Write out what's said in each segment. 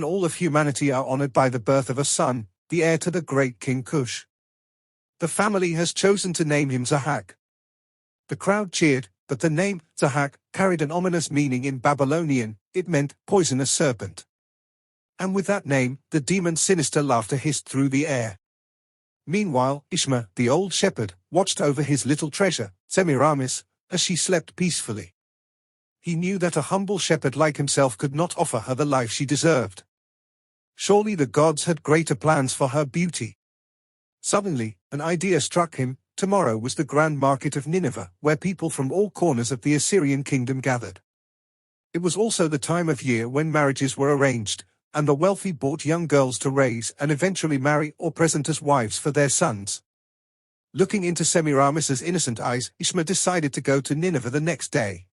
all of humanity are honored by the birth of a son, the heir to the great King Kush. The family has chosen to name him Zahak. The crowd cheered, but the name, Zahak, carried an ominous meaning in Babylonian. It meant poisonous serpent. And with that name, the demon's sinister laughter hissed through the air. Meanwhile, Ishma, the old shepherd, watched over his little treasure, Semiramis, as she slept peacefully. He knew that a humble shepherd like himself could not offer her the life she deserved. Surely the gods had greater plans for her beauty. Suddenly, an idea struck him. Tomorrow was the grand market of Nineveh, where people from all corners of the Assyrian kingdom gathered. It was also the time of year when marriages were arranged, and the wealthy bought young girls to raise and eventually marry or present as wives for their sons. Looking into Semiramis's innocent eyes, Ishma decided to go to Nineveh the next day.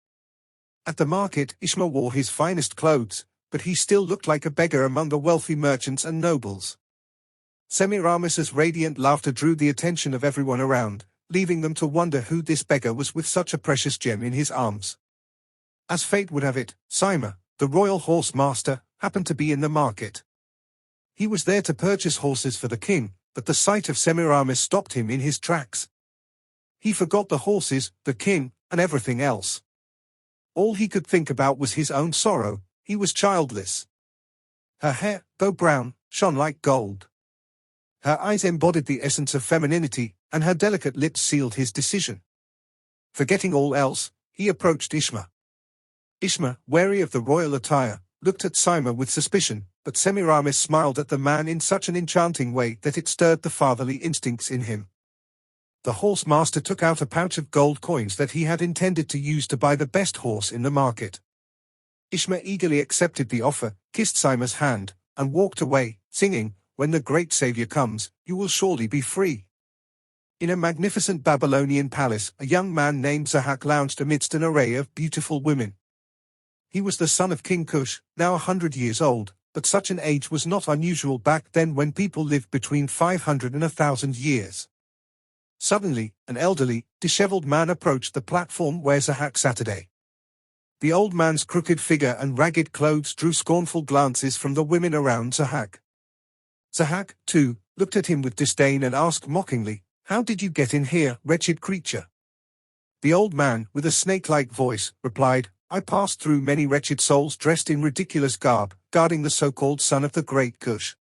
At the market, Ishma wore his finest clothes, but he still looked like a beggar among the wealthy merchants and nobles. Semiramis's radiant laughter drew the attention of everyone around, leaving them to wonder who this beggar was with such a precious gem in his arms. As fate would have it, Sima, the royal horse master, happened to be in the market. He was there to purchase horses for the king, but the sight of Semiramis stopped him in his tracks. He forgot the horses, the king, and everything else. All he could think about was his own sorrow. He was childless. Her hair, though brown, shone like gold. Her eyes embodied the essence of femininity, and her delicate lips sealed his decision. Forgetting all else, he approached Ishma. Ishma, wary of the royal attire, looked at Sima with suspicion, but Semiramis smiled at the man in such an enchanting way that it stirred the fatherly instincts in him. The horse master took out a pouch of gold coins that he had intended to use to buy the best horse in the market. Ishma eagerly accepted the offer, kissed Sima's hand, and walked away, singing, "When the great Savior comes, you will surely be free." In a magnificent Babylonian palace, a young man named Zahak lounged amidst an array of beautiful women. He was the son of King Kush, now 100 years old, but such an age was not unusual back then when people lived between 500 and 1,000 years. Suddenly, an elderly, disheveled man approached the platform where Zahak sat today. The old man's crooked figure and ragged clothes drew scornful glances from the women around Zahak. Zahak, too, looked at him with disdain and asked mockingly, "How did you get in here, wretched creature?" The old man, with a snake-like voice, replied, "I passed through many wretched souls dressed in ridiculous garb, guarding the so-called son of the great Kush.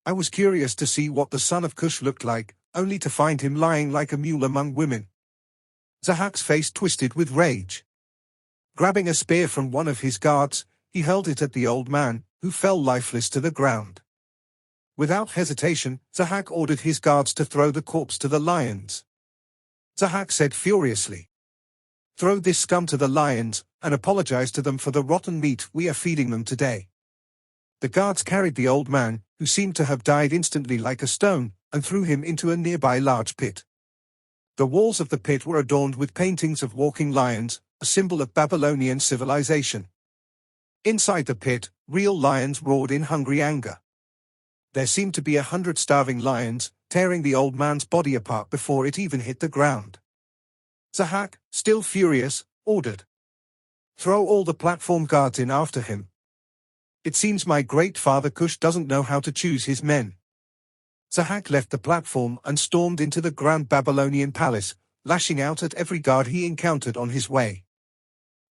I was curious to see what the son of Kush looked like, only to find him lying like a mule among women." Zahak's face twisted with rage. Grabbing a spear from one of his guards, he hurled it at the old man, who fell lifeless to the ground. Without hesitation, Zahak ordered his guards to throw the corpse to the lions. Zahak said furiously, "Throw this scum to the lions, and apologize to them for the rotten meat we are feeding them today." The guards carried the old man, who seemed to have died instantly like a stone, and threw him into a nearby large pit. The walls of the pit were adorned with paintings of walking lions, a symbol of Babylonian civilization. Inside the pit, real lions roared in hungry anger. There seemed to be 100 starving lions, tearing the old man's body apart before it even hit the ground. Zahak, still furious, ordered, "Throw all the platform guards in after him. It seems my great father Kush doesn't know how to choose his men." Zahak left the platform and stormed into the grand Babylonian palace, lashing out at every guard he encountered on his way.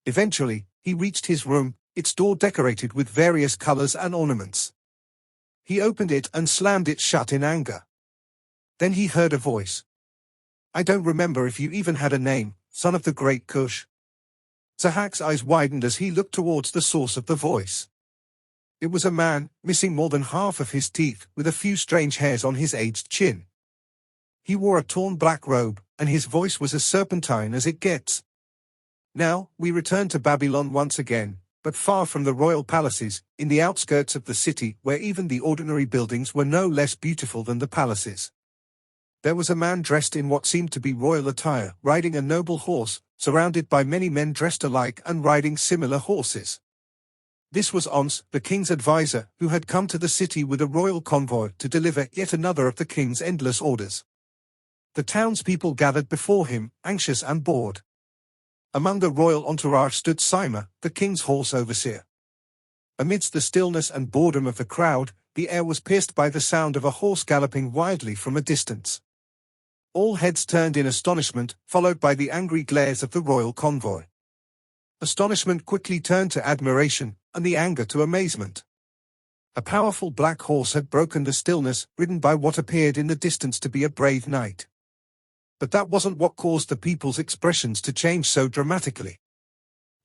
Eventually, he reached his room, its door decorated with various colors and ornaments. He opened it and slammed it shut in anger. Then he heard a voice. "I don't remember if you even had a name, son of the great Kush." Zahak's eyes widened as he looked towards the source of the voice. It was a man, missing more than half of his teeth, with a few strange hairs on his aged chin. He wore a torn black robe, and his voice was as serpentine as it gets. Now, we return to Babylon once again, but far from the royal palaces, in the outskirts of the city where even the ordinary buildings were no less beautiful than the palaces. There was a man dressed in what seemed to be royal attire, riding a noble horse, surrounded by many men dressed alike and riding similar horses. This was Ons, the king's advisor, who had come to the city with a royal convoy to deliver yet another of the king's endless orders. The townspeople gathered before him, anxious and bored. Among the royal entourage stood Sima, the king's horse overseer. Amidst the stillness and boredom of the crowd, the air was pierced by the sound of a horse galloping wildly from a distance. All heads turned in astonishment, followed by the angry glares of the royal convoy. Astonishment quickly turned to admiration, and the anger to amazement. A powerful black horse had broken the stillness, ridden by what appeared in the distance to be a brave knight. But that wasn't what caused the people's expressions to change so dramatically.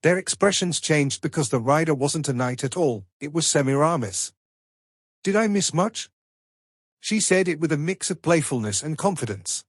Their expressions changed because the rider wasn't a knight at all, it was Semiramis. "Did I miss much?" She said it with a mix of playfulness and confidence.